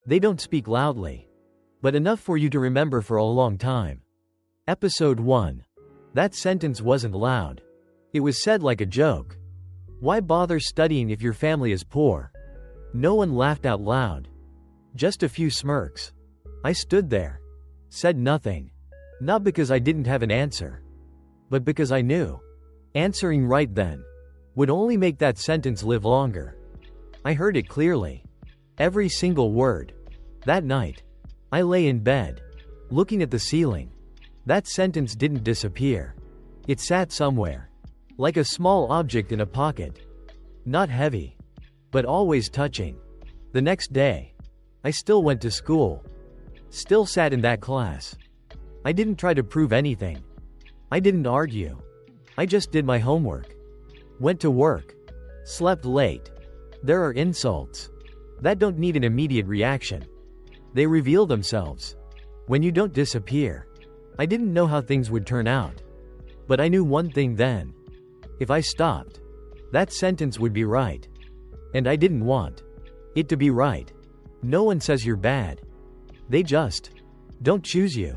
They don't speak loudly, but enough for you to remember for a long time. Episode 1. That sentence wasn't loud. It was said like a joke. Why bother studying if your family is poor? No one laughed out loud. Just a few smirks. I stood there. Said nothing. Not because I didn't have an answer, but because I knew. Answering right then would only make that sentence live longer. I heard it clearly. Every single word. That night, I lay in bed, looking at the ceiling. That sentence didn't disappear. It sat somewhere, like a small object in a pocket. Not heavy, but always touching. The next day, I still went to school. Still sat in that class. I didn't try to prove anything. I didn't argue. I just did my homework. Went to work. Slept late. There are insults that don't need an immediate reaction. They reveal themselves when you don't disappear. I didn't know how things would turn out, but I knew one thing then. If I stopped, that sentence would be right. And I didn't want it to be right. No one says you're bad. They just don't choose you.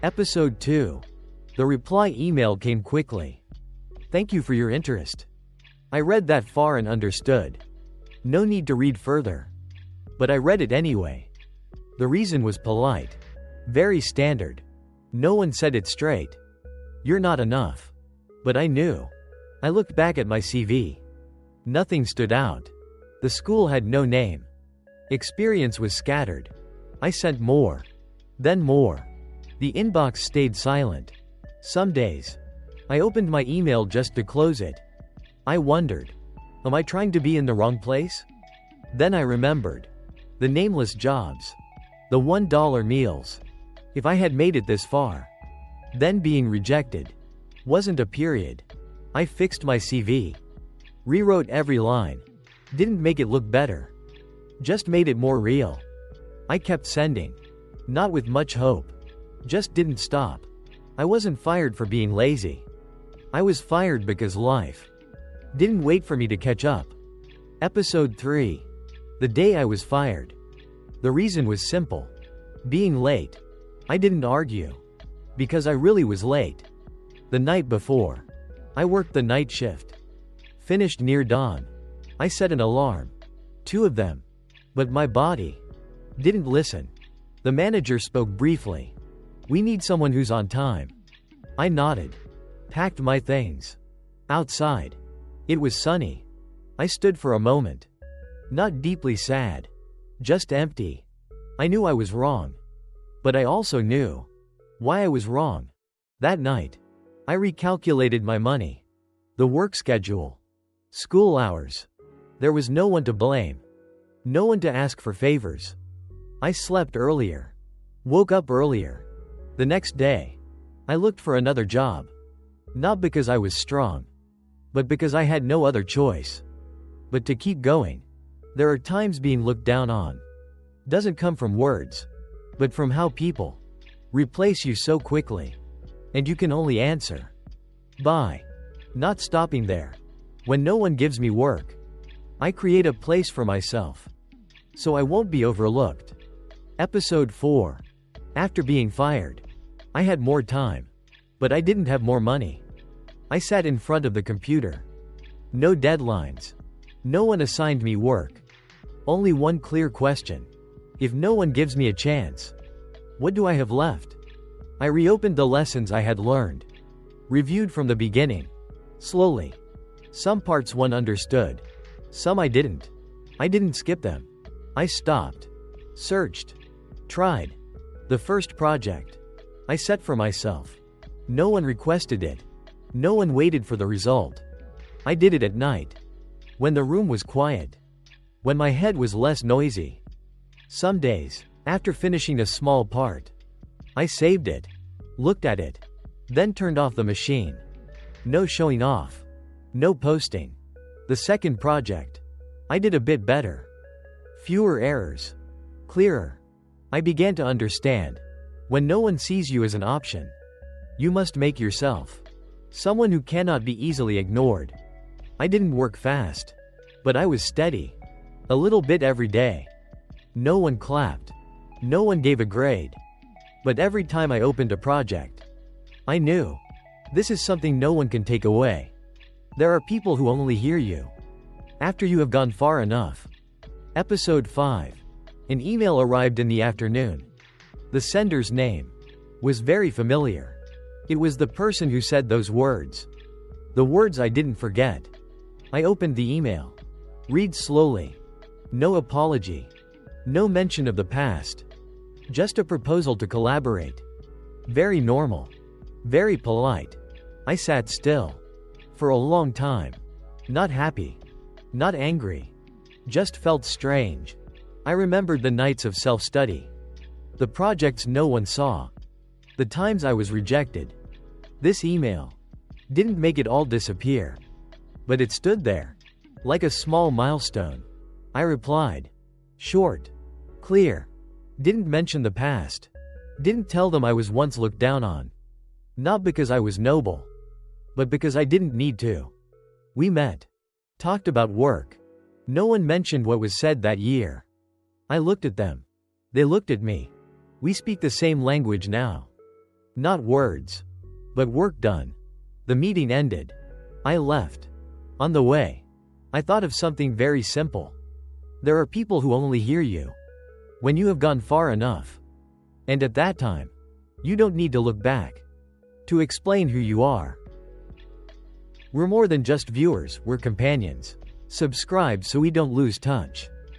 Episode 2. The reply email came quickly. Thank you for your interest. I read that far and understood. No need to read further. But I read it anyway. The reason was polite. Very standard. No one said it straight. You're not enough. But I knew. I looked back at my CV. Nothing stood out. The school had no name. Experience was scattered. I sent more. Then more. The inbox stayed silent. Some days, I opened my email just to close it. I wondered, am I trying to be in the wrong place? Then I remembered. The nameless jobs. The $1 meals. If I had made it this far, then being rejected wasn't a period. I fixed my CV. Rewrote every line. Didn't make it look better. Just made it more real. I kept sending. Not with much hope. Just didn't stop. I wasn't fired for being lazy. I was fired because life didn't wait for me to catch up. Episode 3. The day I was fired. The reason was simple. Being late. I didn't argue. Because I really was late. The night before, I worked the night shift. Finished near dawn. I set an alarm. 2 of them. But my body didn't listen. The manager spoke briefly. We need someone who's on time. I nodded. Packed my things. Outside. It was sunny. I stood for a moment. Not deeply sad. Just empty. I knew I was wrong. But I also knew why I was wrong. That night, I recalculated my money. The work schedule. School hours. There was no one to blame. No one to ask for favors. I slept earlier. Woke up earlier. The next day, I looked for another job. Not because I was strong, but because I had no other choice. But to keep going. There are times being looked down on doesn't come from words, but from how people replace you so quickly. And you can only answer by not stopping there. When no one gives me work, I create a place for myself, so I won't be overlooked. Episode 4. After being fired, I had more time, but I didn't have more money. I sat in front of the computer. No deadlines. No one assigned me work. Only one clear question. If no one gives me a chance, what do I have left? I reopened the lessons I had learned. Reviewed from the beginning. Slowly. Some parts one understood. Some I didn't. I didn't skip them. I stopped. Searched. Tried. The first project I set for myself. No one requested it. No one waited for the result. I did it at night. When the room was quiet. When my head was less noisy. Some days, after finishing a small part, I saved it. Looked at it. Then turned off the machine. No showing off. No posting. The second project, I did a bit better. Fewer errors. Clearer. I began to understand. When no one sees you as an option, you must make yourself someone who cannot be easily ignored. I didn't work fast, but I was steady. A little bit every day. No one clapped. No one gave a grade. But every time I opened a project, I knew. This is something no one can take away. There are people who only hear you after you have gone far enough. Episode 5. An email arrived in the afternoon. The sender's name was very familiar. It was the person who said those words. The words I didn't forget. I opened the email. Read slowly. No apology. No mention of the past. Just a proposal to collaborate. Very normal. Very polite. I sat still. For a long time. Not happy. Not angry. Just felt strange. I remembered the nights of self-study. The projects no one saw. The times I was rejected. This email didn't make it all disappear. But it stood there. Like a small milestone. I replied. Short. Clear. Didn't mention the past. Didn't tell them I was once looked down on. Not because I was noble. But because I didn't need to. We met. Talked about work. No one mentioned what was said that year. I looked at them. They looked at me. We speak the same language now. Not words. But work done. The meeting ended. I left. On the way, I thought of something very simple. There are people who only hear you when you have gone far enough. And at that time, you don't need to look back to explain who you are. We're more than just viewers, we're companions. Subscribe so we don't lose touch.